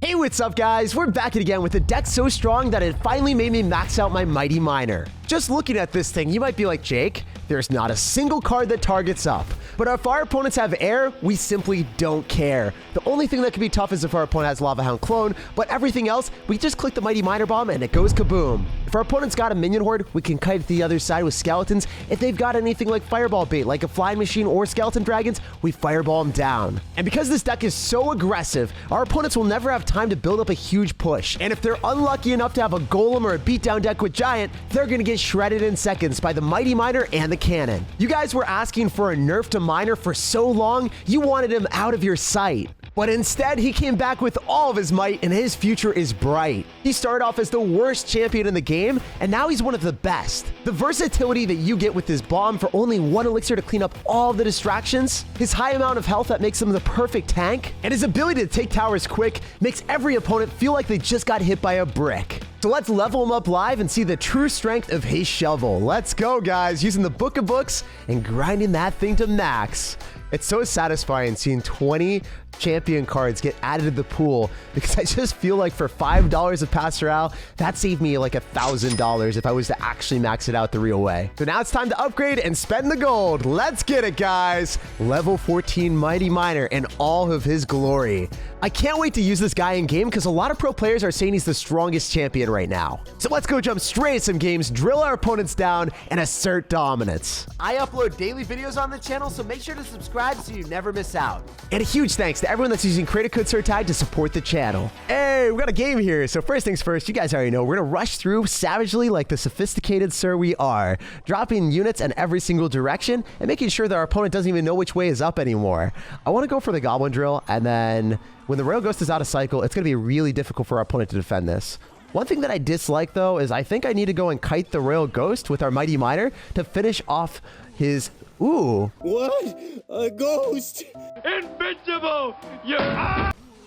Hey, what's up guys? We're back again with a deck so strong that it finally made me max out my Mighty Miner. Just looking at this thing, you might be like, Jake, there's not a single card that targets up. But if our opponents have air, we simply don't care. The only thing that can be tough is if our opponent has Lava Hound Clone, but everything else, we just click the Mighty Miner Bomb and it goes kaboom. If our opponent's got a minion horde, we can kite the other side with skeletons. If they've got anything like Fireball bait, like a Flying Machine or Skeleton Dragons, we Fireball them down. And because this deck is so aggressive, our opponents will never have time to build up a huge push. And if they're unlucky enough to have a Golem or a beatdown deck with Giant, they're gonna get shredded in seconds by the Mighty Miner and the Cannon. You guys were asking for a nerf to Miner for so long, you wanted him out of your sight. But instead, he came back with all of his might, and his future is bright. He started off as the worst champion in the game, and now he's one of the best. The versatility that you get with this bomb for only one elixir to clean up all the distractions, his high amount of health that makes him the perfect tank, and his ability to take towers quick makes every opponent feel like they just got hit by a brick. So let's level him up live and see the true strength of his shovel. Let's go, guys, using the Book of Books and grinding that thing to max. It's so satisfying seeing 20 champion cards get added to the pool because I just feel like for $5 of Pass Royale, that saved me like $1,000 if I was to actually max it out the real way. So now it's time to upgrade and spend the gold. Let's get it, guys. Level 14 Mighty Miner in all of his glory. I can't wait to use this guy in game because a lot of pro players are saying he's the strongest champion right now. So let's go jump straight into some games, drill our opponents down, and assert dominance. I upload daily videos on the channel, so make sure to subscribe so you never miss out. And a huge thanks to everyone that's using creator code SirTag to support the channel. Hey, we got a game here. So first things first, you guys already know, we're gonna rush through savagely like the sophisticated sir we are, dropping units in every single direction and making sure that our opponent doesn't even know which way is up anymore. I wanna go for the Goblin Drill, and then when the Royal Ghost is out of cycle, it's gonna be really difficult for our opponent to defend this. One thing that I dislike though is I think I need to go and kite the Royal Ghost with our Mighty Miner to finish off his... Ooh. What? A ghost? Invincible!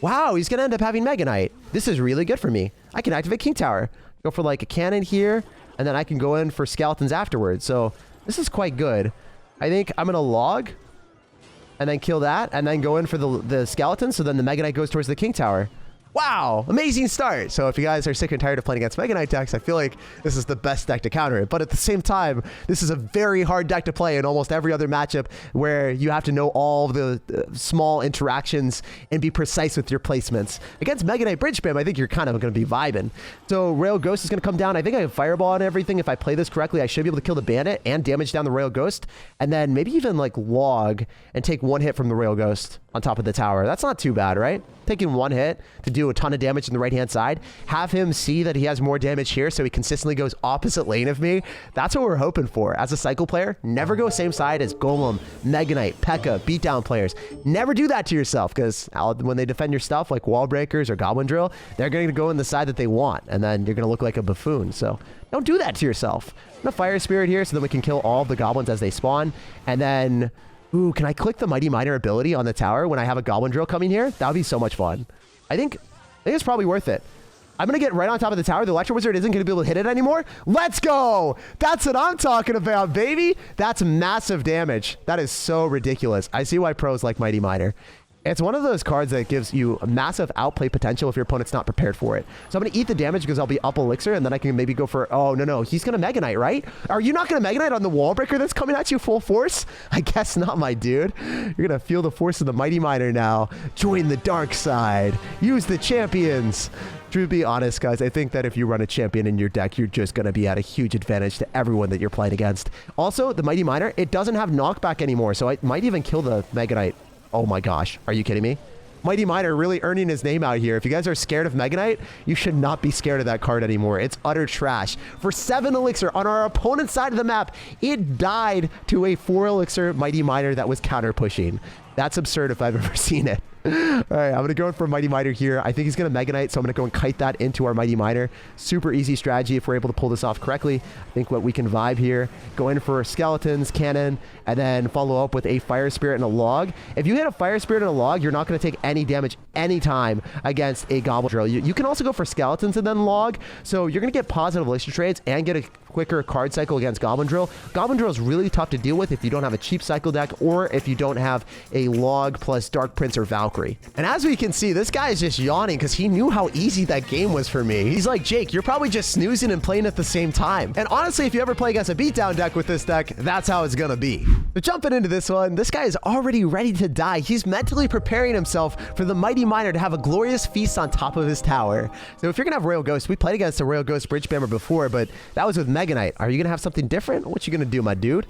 Wow, he's gonna end up having Mega Knight. This is really good for me. I can activate King Tower, go for like a cannon here, and then I can go in for skeletons afterwards. So this is quite good. I think I'm gonna log and then kill that and then go in for the skeleton. So then the Mega Knight goes towards the King Tower. Wow, amazing start. So if you guys are sick and tired of playing against Mega Knight decks, I feel like this is the best deck to counter it. But at the same time, this is a very hard deck to play in almost every other matchup where you have to know all the small interactions and be precise with your placements. Against Mega Knight Bridge Spam, I think you're kind of going to be vibing. So Royal Ghost is going to come down. I think I have Fireball and everything. If I play this correctly, I should be able to kill the Bandit and damage down the Royal Ghost. And then maybe even like log and take one hit from the Royal Ghost on top of the tower. That's not too bad, right? Taking one hit to do a ton of damage on the right-hand side. Have him see that he has more damage here so he consistently goes opposite lane of me. That's what we're hoping for. As a cycle player, never go same side as Golem, Mega Knight, P.E.K.K.A, beatdown players. Never do that to yourself because when they defend your stuff like Wall Breakers or Goblin Drill, they're going to go in the side that they want and then you're going to look like a buffoon. So don't do that to yourself. I'm going to Fire Spirit here so then we can kill all the goblins as they spawn. And then... Ooh, can I click the Mighty Miner ability on the tower when I have a Goblin Drill coming here? That would be so much fun. I think it's probably worth it. I'm going to get right on top of the tower. The Electro Wizard isn't going to be able to hit it anymore. Let's go! That's what I'm talking about, baby! That's massive damage. That is so ridiculous. I see why pros like Mighty Miner. It's one of those cards that gives you a massive outplay potential if your opponent's not prepared for it. So I'm going to eat the damage because I'll be up elixir, and then I can maybe go for... Oh, no. He's going to Mega Knight, right? Are you not going to Mega Knight on the Wall Breaker that's coming at you full force? I guess not, my dude. You're going to feel the force of the Mighty Miner now. Join the dark side. Use the champions. To be honest, guys, I think that if you run a champion in your deck, you're just going to be at a huge advantage to everyone that you're playing against. Also, the Mighty Miner, it doesn't have knockback anymore, so I might even kill the Mega Knight. Oh my gosh, are you kidding me? Mighty Miner really earning his name out here. If you guys are scared of Mega Knight, you should not be scared of that card anymore. It's utter trash. For 7 elixir on our opponent's side of the map, it died to a 4 elixir Mighty Miner that was counter pushing. That's absurd if I've ever seen it. All right, I'm going to go in for Mighty Miner here. I think he's going to Mega Knight, so I'm going to go and kite that into our Mighty Miner. Super easy strategy if we're able to pull this off correctly. I think what we can vibe here, go in for skeletons, cannon, and then follow up with a Fire Spirit and a log. If you hit a Fire Spirit and a log, you're not going to take any damage anytime against a Goblin Drill. You can also go for skeletons and then log, so you're going to get positive elixir trades and get a quicker card cycle against Goblin Drill. Goblin Drill is really tough to deal with if you don't have a cheap cycle deck or if you don't have a log plus Dark Prince or Valkyrie. Valkyrie. And as we can see, this guy is just yawning because he knew how easy that game was for me. He's like, Jake, you're probably just snoozing and playing at the same time. And honestly, if you ever play against a beatdown deck with this deck, that's how it's gonna be. So jumping into this one, this guy is already ready to die. He's mentally preparing himself for the Mighty Miner to have a glorious feast on top of his tower. So if you're gonna have Royal Ghost, we played against a Royal Ghost Bridge Spammer before, but that was with Mega Knight. Are you gonna have something different? What you gonna do, my dude?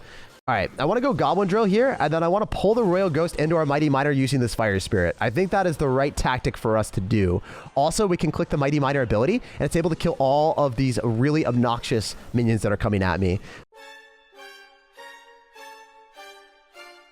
All right, I want to go Goblin Drill here, and then I want to pull the Royal Ghost into our Mighty Miner using this Fire Spirit. I think that is the right tactic for us to do. Also, we can click the Mighty Miner ability, and it's able to kill all of these really obnoxious minions that are coming at me.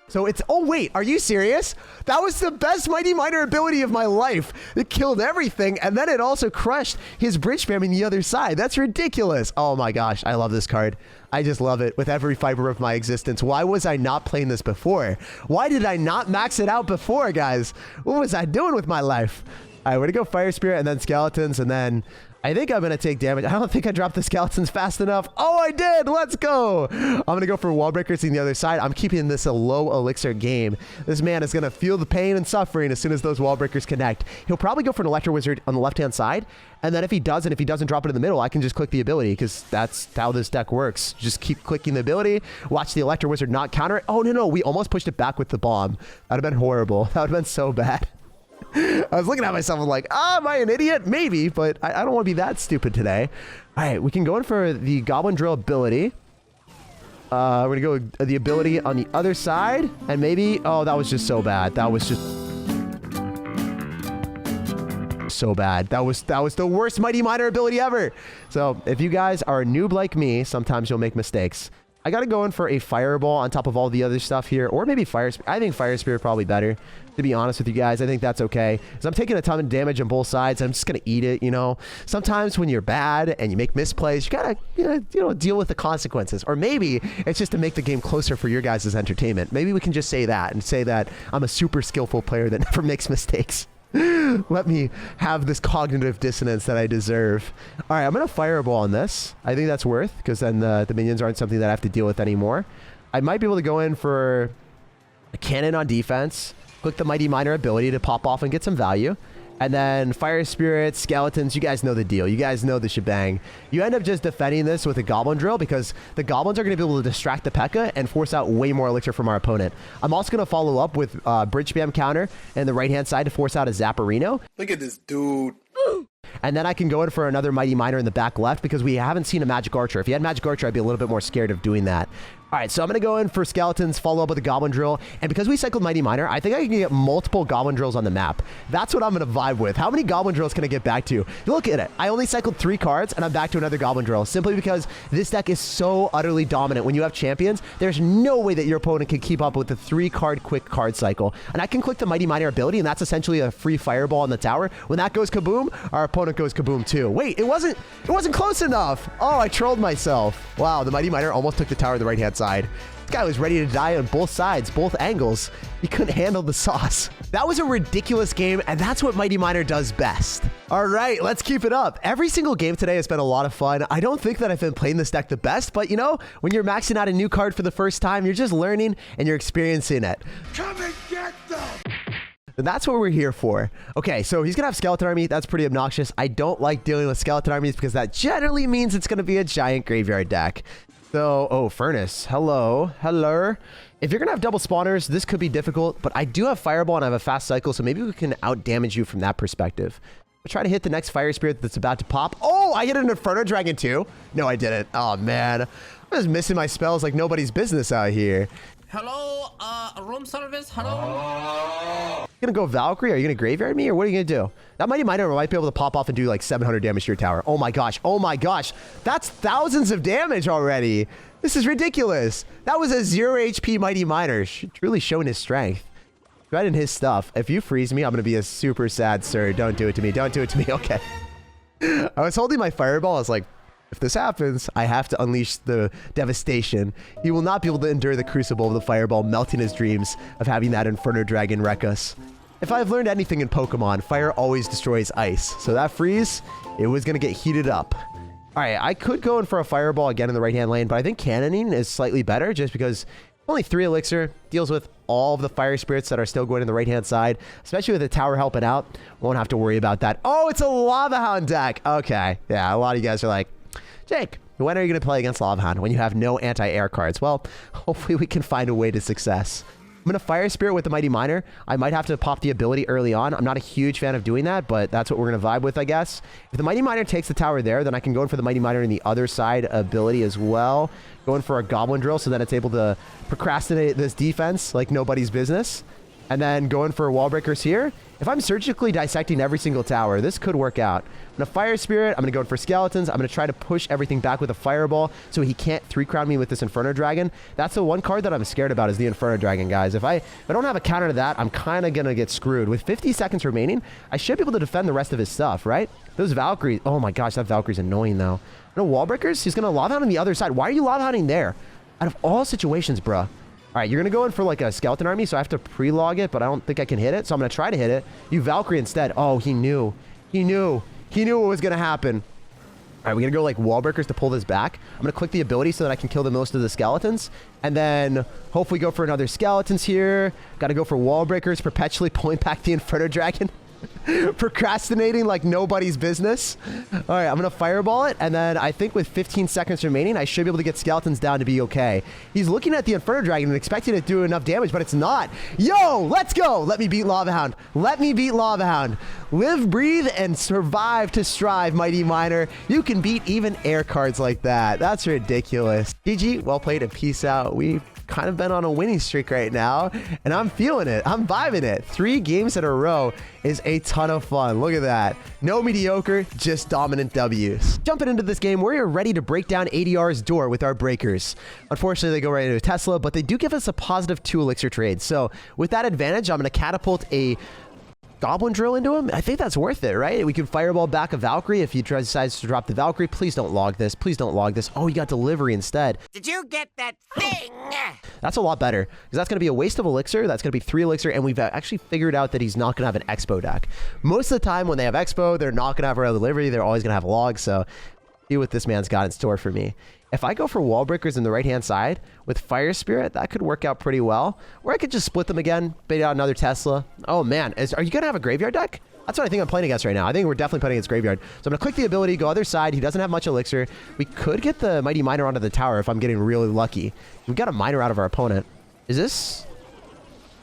So it's, oh wait, are you serious? That was the best Mighty Miner ability of my life. It killed everything, and then it also crushed his bridge spamming the other side. That's ridiculous. Oh my gosh, I love this card. I just love it with every fiber of my existence. Why was I not playing this before? Why did I not max it out before, guys? What was I doing with my life? All right, we're gonna go Fire Spirit and then Skeletons, and then I think I'm gonna take damage. I don't think I dropped the Skeletons fast enough. Oh, I did. Let's go. I'm gonna go for Wall Breakers on the other side. I'm keeping this a low elixir game. This man is gonna feel the pain and suffering as soon as those Wall Breakers connect. He'll probably go for an Electro Wizard on the left-hand side. And then if he doesn't, if he doesn't drop it in the middle, I can just click the ability because that's how this deck works. Just keep clicking the ability, watch the Electro Wizard not counter it. Oh, no, we almost pushed it back with the bomb. That would have been horrible. That would have been so bad. I was looking at myself and like, am I an idiot? Maybe, but I don't want to be that stupid today. All right, we can go in for the Goblin Drill ability. We're going to go with the ability on the other side. And maybe, oh, that was just so bad. That was just so bad. That was the worst Mighty Miner ability ever. So if you guys are a noob like me, sometimes you'll make mistakes. I got to go in for a Fireball on top of all the other stuff here, or maybe Fire Spirit. I think Fire Spirit probably better, to be honest with you guys. I think that's okay. Because I'm taking a ton of damage on both sides. I'm just going to eat it, you know. Sometimes when you're bad and you make misplays, you got to, deal with the consequences. Or maybe it's just to make the game closer for your guys' entertainment. Maybe we can just say that and say that I'm a super skillful player that never makes mistakes. Let me have this cognitive dissonance that I deserve. All right, I'm going to Fireball on this. I think that's worth, because then the minions aren't something that I have to deal with anymore. I might be able to go in for a Cannon on defense, click the Mighty Miner ability to pop off and get some value. And then Fire Spirit, Skeletons, you guys know the deal. You guys know the shebang. You end up just defending this with a Goblin Drill because the Goblins are going to be able to distract the P.E.K.K.A. and force out way more elixir from our opponent. I'm also going to follow up with Bridge Spam counter and the right-hand side to force out a Zapperino. Look at this dude. And then I can go in for another Mighty Miner in the back left because we haven't seen a Magic Archer. If you had Magic Archer, I'd be a little bit more scared of doing that. All right, so I'm going to go in for Skeletons, follow up with a Goblin Drill. And because we cycled Mighty Miner, I think I can get multiple Goblin Drills on the map. That's what I'm going to vibe with. How many Goblin Drills can I get back to? Look at it. I only cycled 3 cards, and I'm back to another Goblin Drill, simply because this deck is so utterly dominant. When you have champions, there's no way that your opponent can keep up with the 3-card quick card cycle. And I can click the Mighty Miner ability, and that's essentially a free Fireball on the tower. When that goes kaboom, our opponent goes kaboom too. Wait, it wasn't close enough. Oh, I trolled myself. Wow, the Mighty Miner almost took the tower to the right-hand side. This guy was ready to die on both sides, both angles. He couldn't handle the sauce. That was a ridiculous game, and that's what Mighty Miner does best. All right, let's keep it up. Every single game today has been a lot of fun. I don't think that I've been playing this deck the best, but you know, when you're maxing out a new card for the first time, you're just learning and you're experiencing it. Come and get them! And that's what we're here for. Okay, so he's gonna have Skeleton Army. That's pretty obnoxious. I don't like dealing with Skeleton Armies because that generally means it's gonna be a giant graveyard deck. So, oh, Furnace. Hello. If you're going to have double spawners, this could be difficult, but I do have Fireball and I have a fast cycle, so maybe we can out-damage you from that perspective. We'll try to hit the next Fire Spirit that's about to pop. Oh, I hit an Inferno Dragon too? No, I didn't. Oh, man. I'm just missing my spells like nobody's business out here. Hello, room service, hello? You gonna go Valkyrie? Are you gonna graveyard me or what are you gonna do? That Mighty Miner might be able to pop off and do like 700 damage to your tower. Oh my gosh, that's thousands of damage already. This is ridiculous. That was a 0 HP Mighty Miner. Truly showing his strength. Right in his stuff. If you freeze me, I'm gonna be a super sad sir. Don't do it to me. Don't do it to me. Okay. I was holding my Fireball. I was like, if this happens, I have to unleash the devastation. He will not be able to endure the crucible of the Fireball melting his dreams of having that Inferno Dragon wreck us. If I've learned anything in Pokemon, fire always destroys ice. So that freeze, it was going to get heated up. All right, I could go in for a Fireball again in the right-hand lane, but I think Cannoning is slightly better just because Only 3 elixir, deals with all of the fire spirits that are still going to the right-hand side, especially with the tower helping out. Won't have to worry about that. Oh, it's a Lava Hound deck. Okay. Yeah, a lot of you guys are like, Jake, when are you going to play against Lava Hound when you have no anti-air cards? Well, hopefully we can find a way to success. I'm going to Fire Spirit with the Mighty Miner. I might have to pop the ability early on. I'm not a huge fan of doing that, but that's what we're going to vibe with, I guess. If the Mighty Miner takes the tower there, then I can go in for the Mighty Miner in the other side ability as well. Go in for a Goblin Drill so that it's able to procrastinate this defense like nobody's business. And then go in for Wall Breakers here. If I'm surgically dissecting every single tower, this could work out. I'm going to Fire Spirit. I'm going to go in for Skeletons. I'm going to try to push everything back with a Fireball so he can't 3-crown me with this Inferno Dragon. That's the one card that I'm scared about is the Inferno Dragon, guys. If I don't have a counter to that, I'm kind of going to get screwed. With 50 seconds remaining, I should be able to defend the rest of his stuff, right? Those Valkyries. Oh my gosh, that Valkyrie's annoying, though. No Wall Breakers? He's going to Lava Hound on the other side. Why are you Lava Hounding there? Out of all situations, bruh. All right, you're going to go in for like a skeleton army, so I have to pre-log it, but I don't think I can hit it, so I'm going to try to hit it. You Valkyrie instead. Oh, he knew. He knew. He knew what was going to happen. All right, we're going to go like Wall Breakers to pull this back. I'm going to click the ability so that I can kill the most of the skeletons, and then hopefully go for another skeletons here. Got to go for Wall Breakers, perpetually pulling back the Inferno Dragon. Procrastinating like nobody's business. All right, I'm going to Fireball it, and then I think with 15 seconds remaining, I should be able to get Skeletons down to be okay. He's looking at the Inferno Dragon and expecting it to do enough damage, but it's not. Yo, let's go. Let me beat Lava Hound. Let me beat Lava Hound. Live, breathe, and survive to strive, Mighty Miner. You can beat even air cards like that. That's ridiculous. GG, well played, and peace out. We've kind of been on a winning streak right now, and I'm feeling it. I'm vibing it. 3 games in a row is a ton of fun. Look at that. No mediocre, just dominant W's. Jumping into this game, we're ready to break down ADR's door with our breakers. Unfortunately, they go right into a Tesla, but they do give us a positive 2 elixir trade. So with that advantage, I'm going to catapult a Goblin Drill into him. I think that's worth it, right? We can Fireball back a Valkyrie if he decides to drop the Valkyrie. Please don't log this. Please don't log this. Oh, he got delivery instead. Did you get that thing? That's a lot better, because that's going to be a waste of elixir. That's going to be 3 elixir, and we've actually figured out that he's not going to have an Expo deck. Most of the time when they have Expo, they're not going to have Royale delivery. They're always going to have logs, so see what this man's got in store for me. If I go for Wall Breakers in the right-hand side with Fire Spirit, that could work out pretty well. Or I could just split them again, bait out another Tesla. Oh, man. Are you going to have a Graveyard deck? That's what I think I'm playing against right now. I think we're definitely playing against Graveyard. So I'm going to click the ability, go other side. He doesn't have much elixir. We could get the Mighty Miner onto the tower if I'm getting really lucky. We've got a Miner out of our opponent. Is this...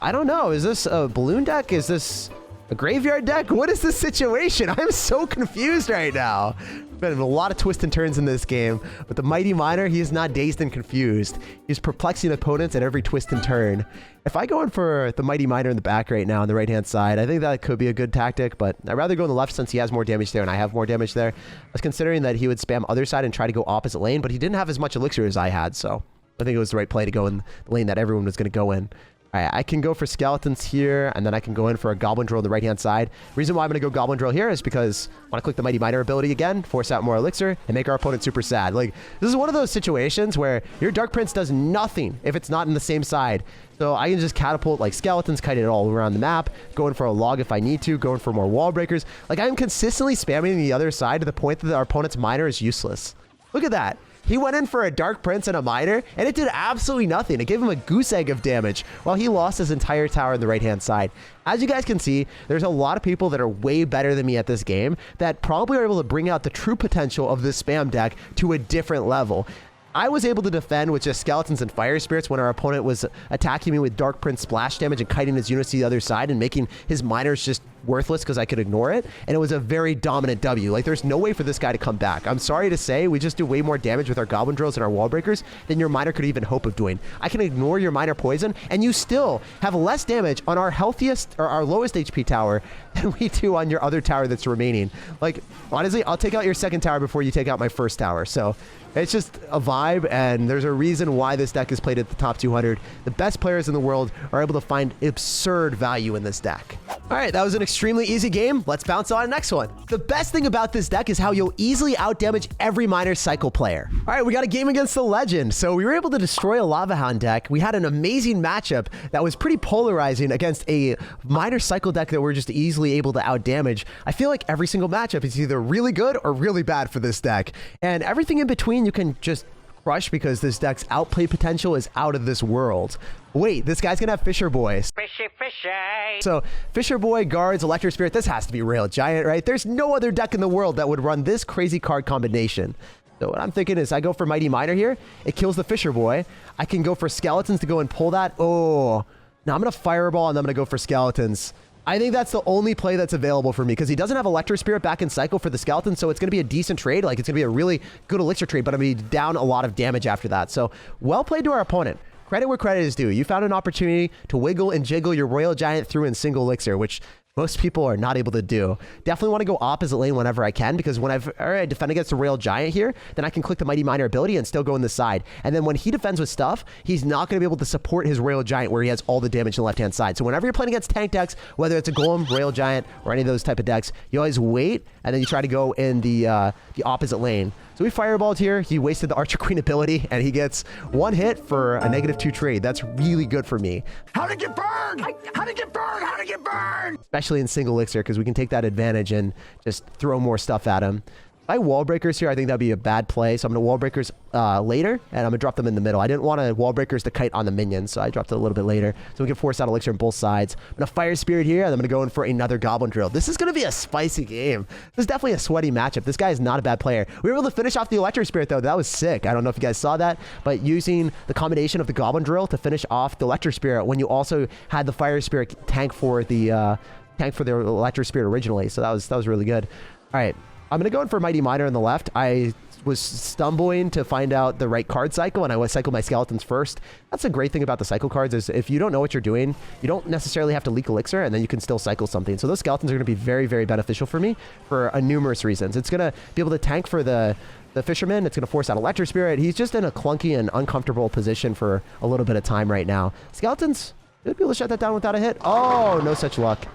I don't know. Is this a Balloon deck? Is this a Graveyard deck? What is this situation? I'm so confused right now. Been a lot of twists and turns in this game, but the Mighty Miner, he is not dazed and confused. He's perplexing opponents at every twist and turn. If I go in for the Mighty Miner in the back right now on the right-hand side, I think that could be a good tactic, but I'd rather go on the left since he has more damage there and I have more damage there. I was considering that he would spam other side and try to go opposite lane, but he didn't have as much elixir as I had, so I think it was the right play to go in the lane that everyone was going to go in. All right, I can go for Skeletons here, and then I can go in for a Goblin Drill on the right-hand side. Reason why I'm going to go Goblin Drill here is because I want to click the Mighty Miner ability again, force out more elixir, and make our opponent super sad. Like, this is one of those situations where your Dark Prince does nothing if it's not in the same side. So I can just catapult like Skeletons, kite it all around the map, go in for a log if I need to, go in for more Wall Breakers. Like, I'm consistently spamming the other side to the point that our opponent's Miner is useless. Look at that. He went in for a Dark Prince and a Miner, and it did absolutely nothing. It gave him a goose egg of damage while he lost his entire tower on the right-hand side. As you guys can see, there's a lot of people that are way better than me at this game that probably are able to bring out the true potential of this spam deck to a different level. I was able to defend with just Skeletons and Fire Spirits when our opponent was attacking me with Dark Prince splash damage and kiting his units to the other side and making his Miners just worthless because I could ignore it. And it was a very dominant W. Like, there's no way for this guy to come back. I'm sorry to say, we just do way more damage with our Goblin Drills and our Wall Breakers than your Miner could even hope of doing. I can ignore your Miner poison, and you still have less damage on our healthiest or our lowest HP tower than we do on your other tower that's remaining. Like, honestly, I'll take out your second tower before you take out my first tower. So it's just a vibe, and there's a reason why this deck is played at the top 200. The best players in the world are able to find absurd value in this deck. All right, that was an extremely easy game. Let's bounce on to the next one. The best thing about this deck is how you'll easily outdamage every Miner Cycle player. All right, we got a game against the Legend. So we were able to destroy a Lava Hound deck. We had an amazing matchup that was pretty polarizing against a Miner Cycle deck that we're just easily able to outdamage. I feel like every single matchup is either really good or really bad for this deck. And everything in between, you can just crush because this deck's outplay potential is out of this world. Wait, this guy's gonna have Fisher Boy. Fishy, fishy. So Fisher Boy, Guards, Electro Spirit, this has to be Royale Giant, right? There's no other deck in the world that would run this crazy card combination. So what I'm thinking is I go for Mighty Miner here. It kills the Fisher Boy. I can go for Skeletons to go and pull that. Oh, now I'm gonna Fireball and I'm gonna go for Skeletons. I think that's the only play that's available for me because he doesn't have Electro Spirit back in cycle for the Skeleton, so it's going to be a decent trade. Like, it's going to be a really good Elixir trade, but I'm going to be down a lot of damage after that. So, well played to our opponent. Credit where credit is due. You found an opportunity to wiggle and jiggle your Royale Giant through in single Elixir, which most people are not able to do. Definitely want to go opposite lane whenever I can, because whenever I defend against the Royale Giant here, then I can click the Mighty Miner ability and still go in the side. And then when he defends with stuff, he's not going to be able to support his Royale Giant where he has all the damage on the left-hand side. So whenever you're playing against tank decks, whether it's a Golem, Royale Giant, or any of those type of decks, you always wait, and then you try to go in the opposite lane. So we fireballed here. He wasted the Archer Queen ability, and he gets one hit for a -2 trade. That's really good for me. How'd it get burned? How'd it get burned? How'd it get burned? Especially in single Elixir, because we can take that advantage and just throw more stuff at him. If I wall breakers here, I think that'd be a bad play. So I'm going to wall breakers later, and I'm going to drop them in the middle. I didn't want to wall breakers to kite on the minions, so I dropped it a little bit later. So we can force out Elixir on both sides. I'm going to Fire Spirit here, and I'm going to go in for another Goblin Drill. This is going to be a spicy game. This is definitely a sweaty matchup. This guy is not a bad player. We were able to finish off the Electric Spirit, though. That was sick. I don't know if you guys saw that, but using the combination of the Goblin Drill to finish off the Electric Spirit when you also had the Fire Spirit tank for the Electric Spirit originally. So that was really good. All right. I'm going to go in for Mighty Miner on the left. I was stumbling to find out the right card cycle, and I cycled my Skeletons first. That's a great thing about the cycle cards is if you don't know what you're doing, you don't necessarily have to leak Elixir, and then you can still cycle something. So those Skeletons are going to be very, very beneficial for me for numerous reasons. It's going to be able to tank for the Fisherman. It's going to force out Electric Spirit. He's just in a clunky and uncomfortable position for a little bit of time right now. Skeletons, should be able to shut that down without a hit. Oh, no such luck.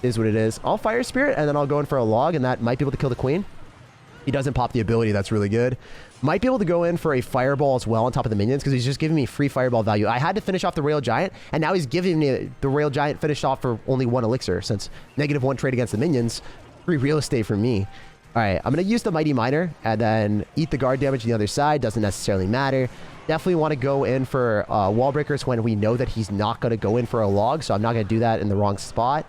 Is what it is. I'll Fire Spirit, and then I'll go in for a log, and that might be able to kill the Queen. He doesn't pop the ability. That's really good. Might be able to go in for a Fireball as well on top of the minions because he's just giving me free Fireball value. I had to finish off the Royale Giant, and now he's giving me the Royale Giant finished off for only 1 Elixir since -1 trade against the minions. Free real estate for me. All right, I'm going to use the Mighty Miner and then eat the guard damage on the other side. Doesn't necessarily matter. Definitely want to go in for wall breakers when we know that he's not going to go in for a log, so I'm not going to do that in the wrong spot.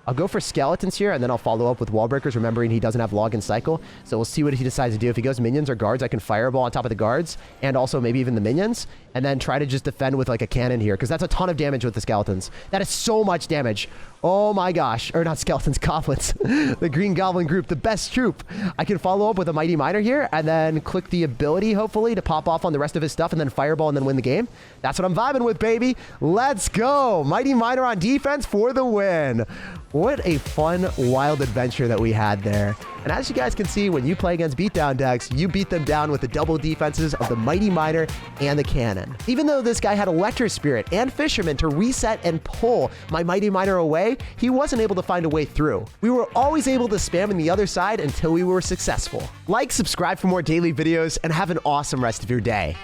I'll go for Skeletons here, and then I'll follow up with wall breakers, remembering he doesn't have log and cycle. So we'll see what he decides to do. If he goes minions or guards, I can Fireball on top of the guards, and also maybe even the minions, and then try to just defend with like a cannon here, because that's a ton of damage with the Skeletons. That is so much damage. Oh my gosh. Or not Skeletons, Goblins. The Green Goblin group, the best troop. I can follow up with a Mighty Miner here, and then click the ability, hopefully, to pop off on the rest of his stuff, and then Fireball, and then win the game. That's what I'm vibing with, baby. Let's go. Mighty Miner on defense for the win. What a fun, wild adventure that we had there. And as you guys can see, when you play against beatdown decks, you beat them down with the double defenses of the Mighty Miner and the Cannon. Even though this guy had Electric Spirit and Fisherman to reset and pull my Mighty Miner away, he wasn't able to find a way through. We were always able to spam on the other side until we were successful. Like, subscribe for more daily videos, and have an awesome rest of your day.